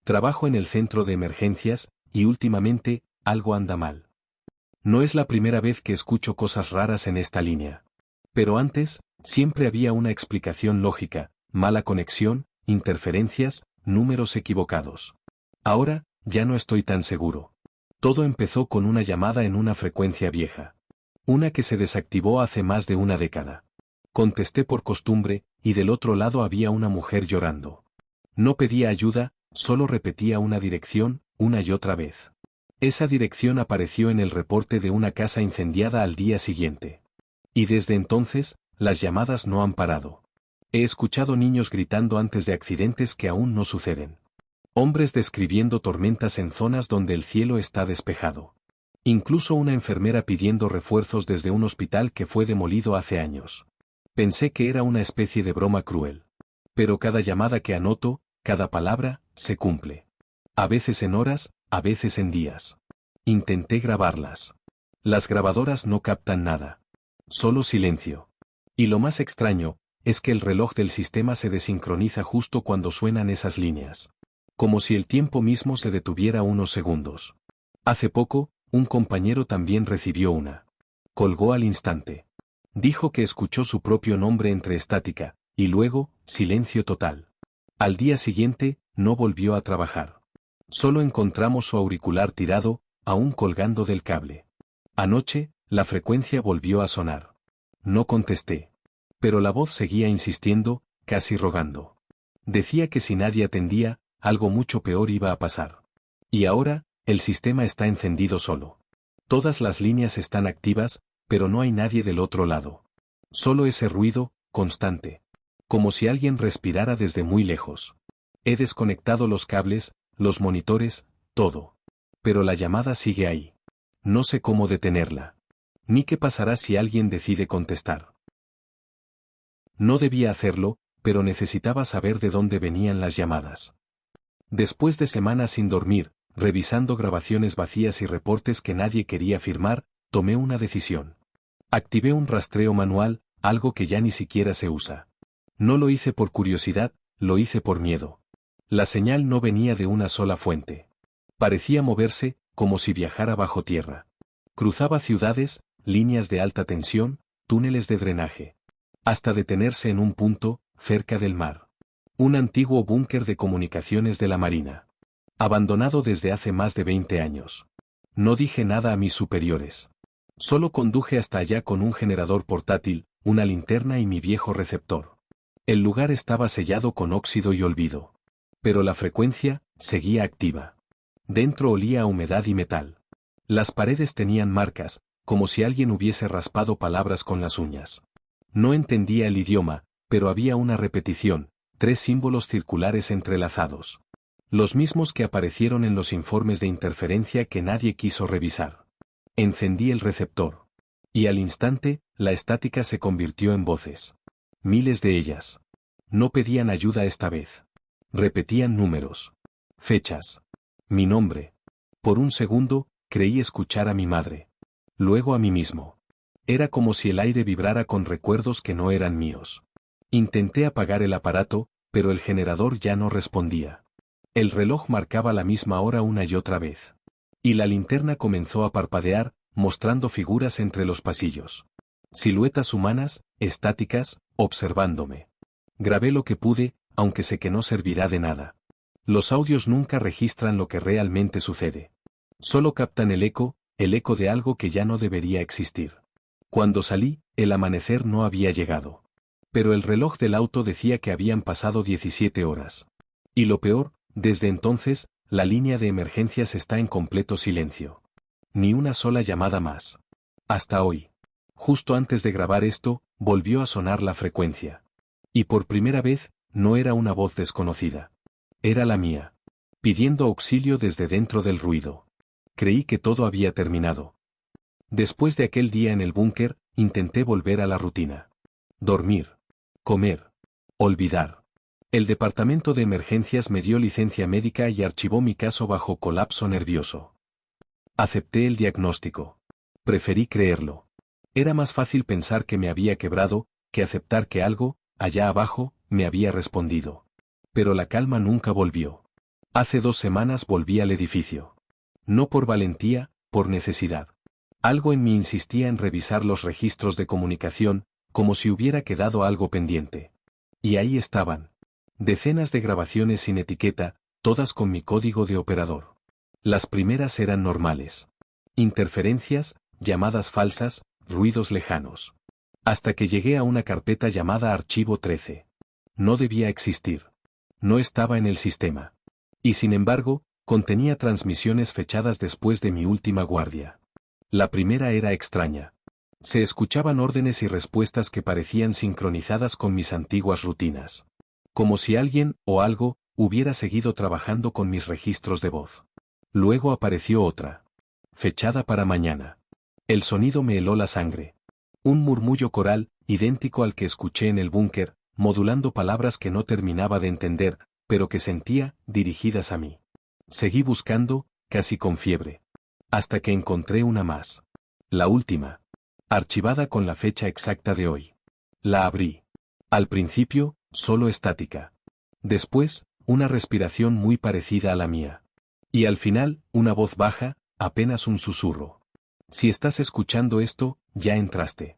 Trabajo en el centro de emergencias, y últimamente, algo anda mal. No es la primera vez que escucho cosas raras en esta línea. Pero antes, siempre había una explicación lógica: mala conexión, interferencias, números equivocados. Ahora, ya no estoy tan seguro. Todo empezó con una llamada en una frecuencia vieja. Una que se desactivó hace más de una década. Contesté por costumbre, y del otro lado había una mujer llorando. No pedía ayuda, solo repetía una dirección, una y otra vez. Esa dirección apareció en el reporte de una casa incendiada al día siguiente. Y desde entonces, las llamadas no han parado. He escuchado niños gritando antes de accidentes que aún no suceden. Hombres describiendo tormentas en zonas donde el cielo está despejado. Incluso una enfermera pidiendo refuerzos desde un hospital que fue demolido hace años. Pensé que era una especie de broma cruel. Pero cada llamada que anoto, cada palabra, se cumple. A veces en horas, a veces en días. Intenté grabarlas. Las grabadoras no captan nada. Solo silencio. Y lo más extraño, es que el reloj del sistema se desincroniza justo cuando suenan esas líneas. Como si el tiempo mismo se detuviera unos segundos. Hace poco, un compañero también recibió una. Colgó al instante. Dijo que escuchó su propio nombre entre estática, y luego, silencio total. Al día siguiente, no volvió a trabajar. Solo encontramos su auricular tirado, aún colgando del cable. Anoche, la frecuencia volvió a sonar. No contesté. Pero la voz seguía insistiendo, casi rogando. Decía que si nadie atendía, algo mucho peor iba a pasar. Y ahora, el sistema está encendido solo. Todas las líneas están activas, pero no hay nadie del otro lado. Solo ese ruido, constante. Como si alguien respirara desde muy lejos. He desconectado los cables, los monitores, todo. Pero la llamada sigue ahí. No sé cómo detenerla. Ni qué pasará si alguien decide contestar. No debía hacerlo, pero necesitaba saber de dónde venían las llamadas. Después de semanas sin dormir, revisando grabaciones vacías y reportes que nadie quería firmar, tomé una decisión. Activé un rastreo manual, algo que ya ni siquiera se usa. No lo hice por curiosidad, lo hice por miedo. La señal no venía de una sola fuente. Parecía moverse, como si viajara bajo tierra. Cruzaba ciudades, líneas de alta tensión, túneles de drenaje. Hasta detenerse en un punto, cerca del mar. Un antiguo búnker de comunicaciones de la Marina. Abandonado desde hace más de 20 años. No dije nada a mis superiores. Solo conduje hasta allá con un generador portátil, una linterna y mi viejo receptor. El lugar estaba sellado con óxido y olvido. Pero la frecuencia, seguía activa. Dentro olía a humedad y metal. Las paredes tenían marcas, como si alguien hubiese raspado palabras con las uñas. No entendía el idioma, pero había una repetición, 3 símbolos circulares entrelazados. Los mismos que aparecieron en los informes de interferencia que nadie quiso revisar. Encendí el receptor. Y al instante, la estática se convirtió en voces. Miles de ellas. No pedían ayuda esta vez. Repetían números. Fechas. Mi nombre. Por un segundo, creí escuchar a mi madre. Luego a mí mismo. Era como si el aire vibrara con recuerdos que no eran míos. Intenté apagar el aparato, pero el generador ya no respondía. El reloj marcaba la misma hora una y otra vez. Y la linterna comenzó a parpadear, mostrando figuras entre los pasillos. Siluetas humanas, estáticas, observándome. Grabé lo que pude, aunque sé que no servirá de nada. Los audios nunca registran lo que realmente sucede. Solo captan el eco de algo que ya no debería existir. Cuando salí, el amanecer no había llegado. Pero el reloj del auto decía que habían pasado 17 horas. Y lo peor, desde entonces, la línea de emergencias está en completo silencio. Ni una sola llamada más. Hasta hoy. Justo antes de grabar esto, volvió a sonar la frecuencia. Y por primera vez, no era una voz desconocida. Era la mía. Pidiendo auxilio desde dentro del ruido. Creí que todo había terminado. Después de aquel día en el búnker, intenté volver a la rutina. Dormir. Comer. Olvidar. El departamento de emergencias me dio licencia médica y archivó mi caso bajo colapso nervioso. Acepté el diagnóstico. Preferí creerlo. Era más fácil pensar que me había quebrado, que aceptar que algo, allá abajo, me había respondido. Pero la calma nunca volvió. Hace 2 semanas volví al edificio. No por valentía, por necesidad. Algo en mí insistía en revisar los registros de comunicación, como si hubiera quedado algo pendiente. Y ahí estaban. Decenas de grabaciones sin etiqueta, todas con mi código de operador. Las primeras eran normales. Interferencias, llamadas falsas, ruidos lejanos. Hasta que llegué a una carpeta llamada Archivo 13. No debía existir. No estaba en el sistema. Y sin embargo, contenía transmisiones fechadas después de mi última guardia. La primera era extraña. Se escuchaban órdenes y respuestas que parecían sincronizadas con mis antiguas rutinas. Como si alguien, o algo, hubiera seguido trabajando con mis registros de voz. Luego apareció otra. Fechada para mañana. El sonido me heló la sangre. Un murmullo coral, idéntico al que escuché en el búnker, modulando palabras que no terminaba de entender, pero que sentía, dirigidas a mí. Seguí buscando, casi con fiebre. Hasta que encontré una más. La última. Archivada con la fecha exacta de hoy. La abrí. Al principio, solo estática. Después, una respiración muy parecida a la mía. Y al final, una voz baja, apenas un susurro. Si estás escuchando esto, ya entraste.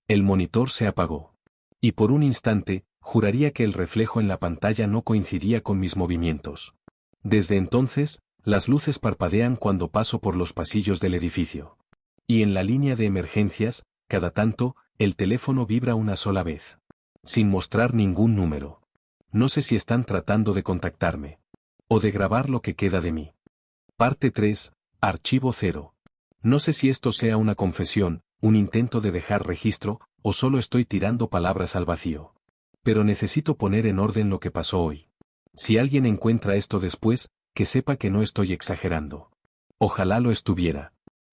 El monitor se apagó. Y por un instante, juraría que el reflejo en la pantalla no coincidía con mis movimientos. Desde entonces, las luces parpadean cuando paso por los pasillos del edificio. Y en la línea de emergencias, cada tanto, el teléfono vibra una sola vez. Sin mostrar ningún número. No sé si están tratando de contactarme. O de grabar lo que queda de mí. Parte 3, Archivo 0. No sé si esto sea una confesión, un intento de dejar registro, o solo estoy tirando palabras al vacío. Pero necesito poner en orden lo que pasó hoy. Si alguien encuentra esto después, que sepa que no estoy exagerando. Ojalá lo estuviera.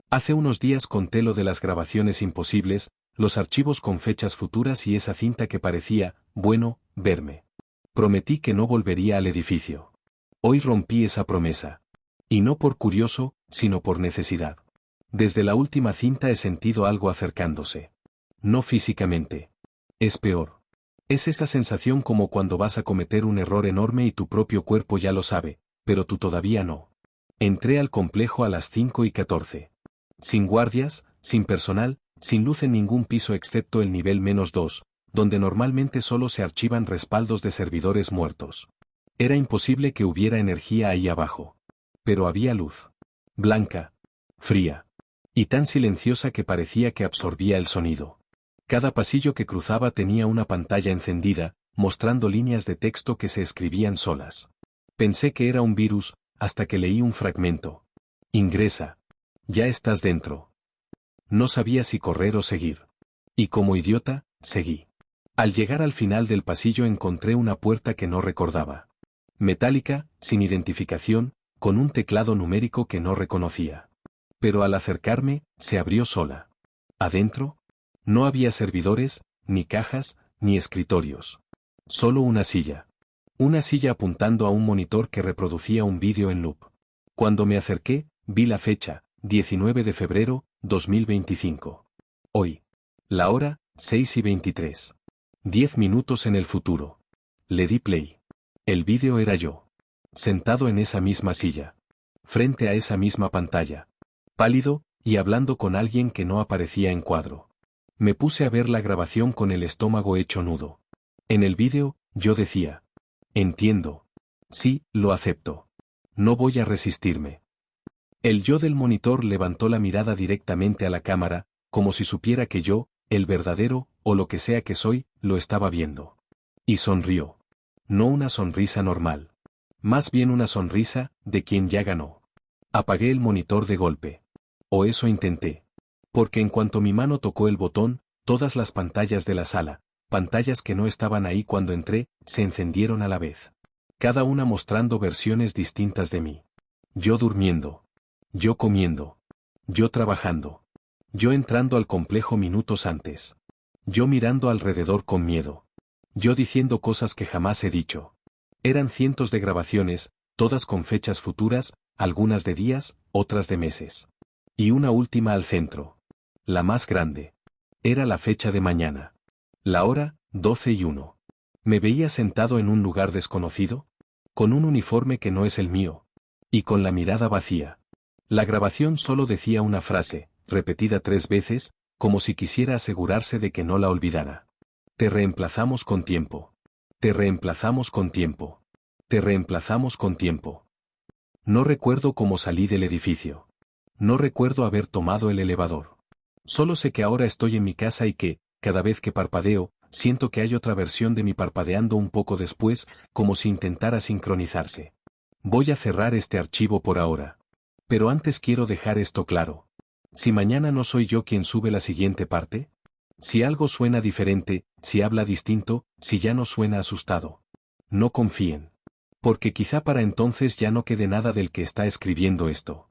Hace unos días conté lo de las grabaciones imposibles, los archivos con fechas futuras y esa cinta que parecía, bueno, verme. Prometí que no volvería al edificio. Hoy rompí esa promesa. Y no por curioso, sino por necesidad. Desde la última cinta he sentido algo acercándose. No físicamente. Es peor. Es esa sensación como cuando vas a cometer un error enorme y tu propio cuerpo ya lo sabe, pero tú todavía no. Entré al complejo a las 5:14. Sin guardias, sin personal, sin luz en ningún piso excepto el nivel -2, donde normalmente solo se archivan respaldos de servidores muertos. Era imposible que hubiera energía ahí abajo. Pero había luz. Blanca. Fría. Y tan silenciosa que parecía que absorbía el sonido. Cada pasillo que cruzaba tenía una pantalla encendida, mostrando líneas de texto que se escribían solas. Pensé que era un virus, hasta que leí un fragmento. Ingresa. Ya estás dentro. No sabía si correr o seguir. Y como idiota, seguí. Al llegar al final del pasillo encontré una puerta que no recordaba. Metálica, sin identificación, con un teclado numérico que no reconocía. Pero al acercarme, se abrió sola. Adentro, no había servidores, ni cajas, ni escritorios. Solo una silla. Una silla apuntando a un monitor que reproducía un vídeo en loop. Cuando me acerqué, vi la fecha, 19 de febrero, 2025. Hoy. La hora, 6:23. 10 minutos en el futuro. Le di play. El vídeo era yo. Sentado en esa misma silla. Frente a esa misma pantalla. Pálido, y hablando con alguien que no aparecía en cuadro. Me puse a ver la grabación con el estómago hecho nudo. En el vídeo, yo decía. Entiendo. Sí, lo acepto. No voy a resistirme. El yo del monitor levantó la mirada directamente a la cámara, como si supiera que yo, el verdadero, o lo que sea que soy, lo estaba viendo. Y sonrió. No una sonrisa normal. Más bien una sonrisa, de quien ya ganó. Apagué el monitor de golpe. O eso intenté. Porque en cuanto mi mano tocó el botón, todas las pantallas de la sala, pantallas que no estaban ahí cuando entré, se encendieron a la vez. Cada una mostrando versiones distintas de mí. Yo durmiendo. Yo comiendo. Yo trabajando. Yo entrando al complejo minutos antes. Yo mirando alrededor con miedo. Yo diciendo cosas que jamás he dicho. Eran cientos de grabaciones, todas con fechas futuras, algunas de días, otras de meses. Y una última al centro. La más grande. Era la fecha de mañana. La hora, 12:01. ¿Me veía sentado en un lugar desconocido? Con un uniforme que no es el mío. Y con la mirada vacía. La grabación solo decía una frase, repetida 3 veces, como si quisiera asegurarse de que no la olvidara. Te reemplazamos con tiempo. Te reemplazamos con tiempo. Te reemplazamos con tiempo. No recuerdo cómo salí del edificio. No recuerdo haber tomado el elevador. Solo sé que ahora estoy en mi casa y que, cada vez que parpadeo, siento que hay otra versión de mí parpadeando un poco después, como si intentara sincronizarse. Voy a cerrar este archivo por ahora. Pero antes quiero dejar esto claro. Si mañana no soy yo quien sube la siguiente parte, si algo suena diferente, si habla distinto, si ya no suena asustado, no confíen. Porque quizá para entonces ya no quede nada del que está escribiendo esto.